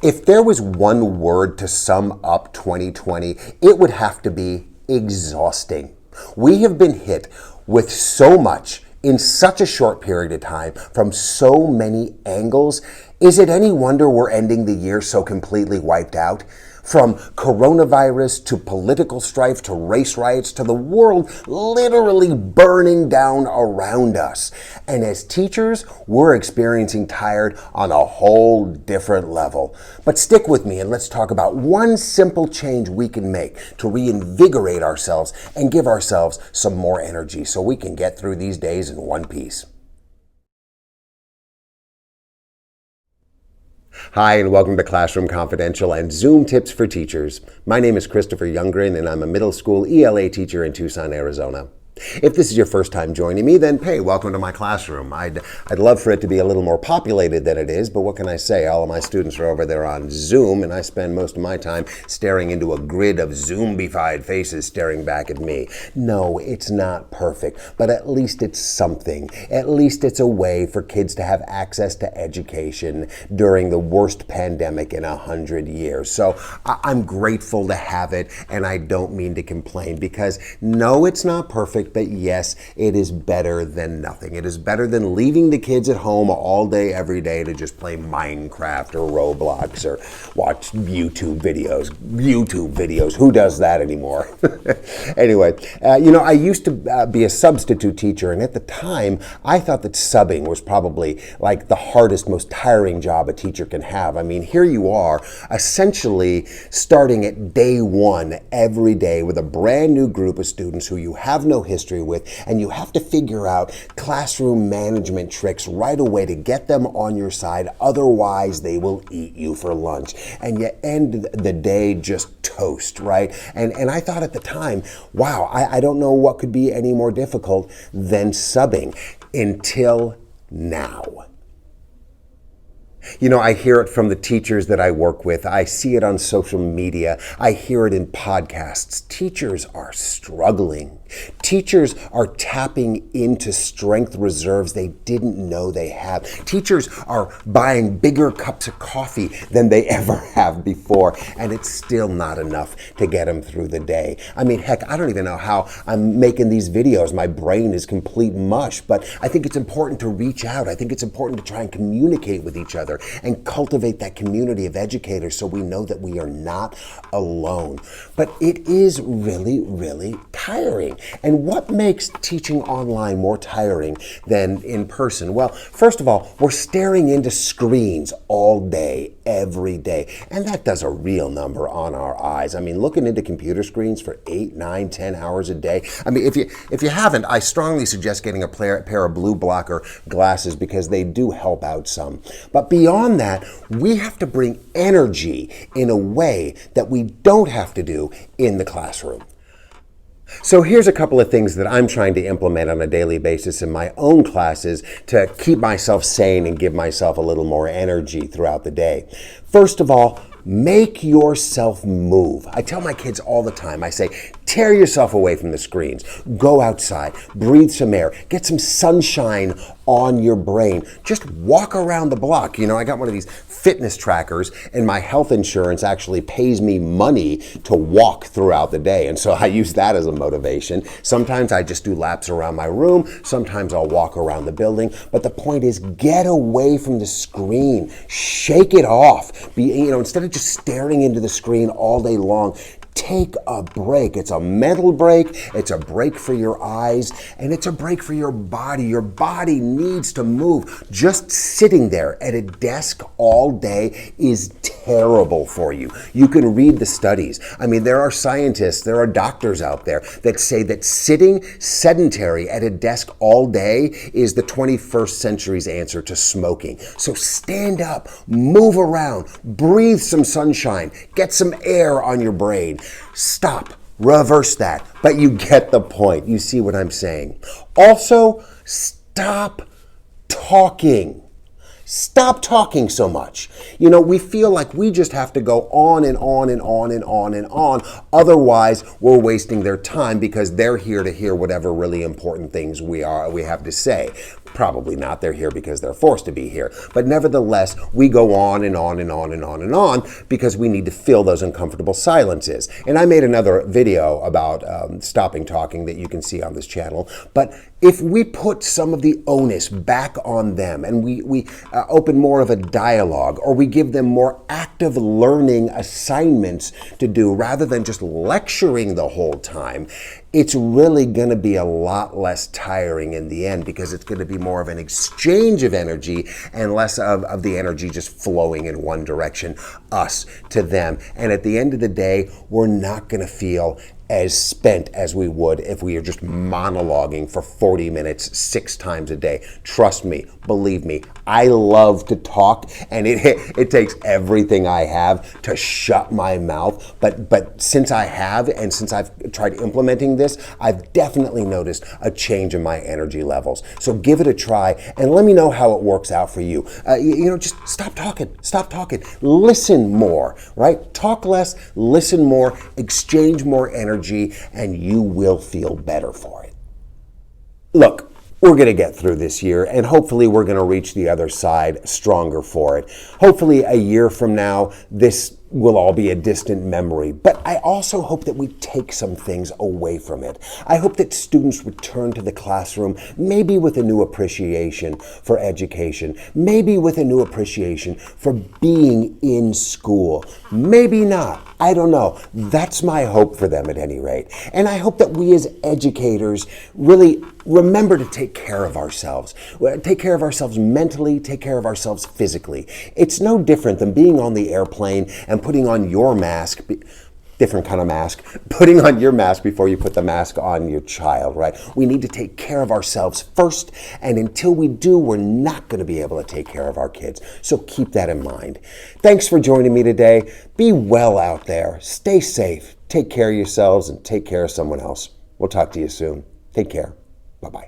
If there was one word to sum up 2020, it would have to be exhausting. We have been hit with so much in such a short period of time from so many angles. Is it any wonder we're ending the year so completely wiped out? From coronavirus to political strife to race riots to the world literally burning down around us. And as teachers, we're experiencing tired on a whole different level. But stick with me and let's talk about one simple change we can make to reinvigorate ourselves and give ourselves some more energy so we can get through these days in one piece. Hi, and welcome to Classroom Confidential and Zoom Tips for Teachers. My name is Christopher Youngren, and I'm a middle school ELA teacher in Tucson, Arizona. If this is your first time joining me, then hey, welcome to my classroom. I'd love for it to be a little more populated than it is, but what can I say? All of my students are over there on Zoom, and I spend most of my time staring into a grid of Zoombified faces staring back at me. No, it's not perfect, but at least it's something. At least it's a way for kids to have access to education during the worst pandemic in 100 years. So I'm grateful to have it, and I don't mean to complain because no, it's not perfect. But yes, it is better than nothing. It is better than leaving the kids at home all day, every day to just play Minecraft or Roblox or watch YouTube videos. Who does that anymore? Anyway, I used to be a substitute teacher, and at the time, I thought that subbing was probably like the hardest, most tiring job a teacher can have. I mean, here you are, essentially starting at day one every day with a brand new group of students who you have no history with, and you have to figure out classroom management tricks right away to get them on your side, otherwise they will eat you for lunch. And you end the day just toast, right? And I thought at the time, wow, I don't know what could be any more difficult than subbing until now. I hear it from the teachers that I work with. I see it on social media. I hear it in podcasts. Teachers are struggling. Teachers are tapping into strength reserves they didn't know they have. Teachers are buying bigger cups of coffee than they ever have before, and it's still not enough to get them through the day. I mean, heck, I don't even know how I'm making these videos. My brain is complete mush, but I think it's important to reach out. I think it's important to try and communicate with each other and cultivate that community of educators so we know that we are not alone. But it is really, really tiring. And what makes teaching online more tiring than in person? Well, first of all, we're staring into screens all day, every day. And that does a real number on our eyes. I mean, looking into computer screens for 8, 9, 10 hours a day. I mean, if you haven't, I strongly suggest getting a pair of blue blocker glasses because they do help out some. But beyond that, we have to bring energy in a way that we don't have to do in the classroom. So here's a couple of things that I'm trying to implement on a daily basis in my own classes to keep myself sane and give myself a little more energy throughout the day. First of all, make yourself move. I tell my kids all the time, I say, tear yourself away from the screens. Go outside, breathe some air, get some sunshine on your brain. Just walk around the block. I got one of these fitness trackers, and my health insurance actually pays me money to walk throughout the day. And so I use that as a motivation. Sometimes I just do laps around my room. Sometimes I'll walk around the building. But the point is, get away from the screen. Shake it off. Instead of just staring into the screen all day long, take a break. It's a mental break, it's a break for your eyes, and it's a break for your body. Your body needs to move. Just sitting there at a desk all day is terrible for you. You can read the studies. I mean, there are scientists, there are doctors out there that say that sitting sedentary at a desk all day is the 21st century's answer to smoking. So stand up, move around, breathe some sunshine, get some air on your brain. Stop, reverse that, but you get the point. You see what I'm saying. Also, stop talking. Stop talking so much. You know, we feel like we just have to go on and on and on and on and on. Otherwise, we're wasting their time because they're here to hear whatever really important things we have to say. Probably not. They're here because they're forced to be here. But nevertheless, we go on and on and on and on and on because we need to fill those uncomfortable silences. And I made another video about stopping talking that you can see on this channel. But if we put some of the onus back on them and we open more of a dialogue, or we give them more active learning assignments to do rather than just lecturing the whole time, it's really going to be a lot less tiring in the end, because it's going to be more of an exchange of energy and less of the energy just flowing in one direction, us to them. And at the end of the day, we're not going to feel as spent as we would if we are just monologuing for 40 minutes 6 times a day. Trust me, believe me, I love to talk, and it takes everything I have to shut my mouth. But since I have, and since I've tried implementing this, I've definitely noticed a change in my energy levels. So give it a try and let me know how it works out for you. Just stop talking, listen more, right? Talk less, listen more, exchange more energy, and you will feel better for it. Look, we're going to get through this year, and hopefully we're going to reach the other side stronger for it. Hopefully a year from now, this will all be a distant memory, but I also hope that we take some things away from it. I hope that students return to the classroom maybe with a new appreciation for education, maybe with a new appreciation for being in school. Maybe not. I don't know. That's my hope for them at any rate. And I hope that we as educators really remember to take care of ourselves. Take care of ourselves mentally, take care of ourselves physically. It's no different than being on the airplane and putting on your mask, different kind of mask, putting on your mask before you put the mask on your child, right? We need to take care of ourselves first, and until we do, we're not going to be able to take care of our kids. So keep that in mind. Thanks for joining me today. Be well out there. Stay safe. Take care of yourselves and take care of someone else. We'll talk to you soon. Take care. Bye-bye.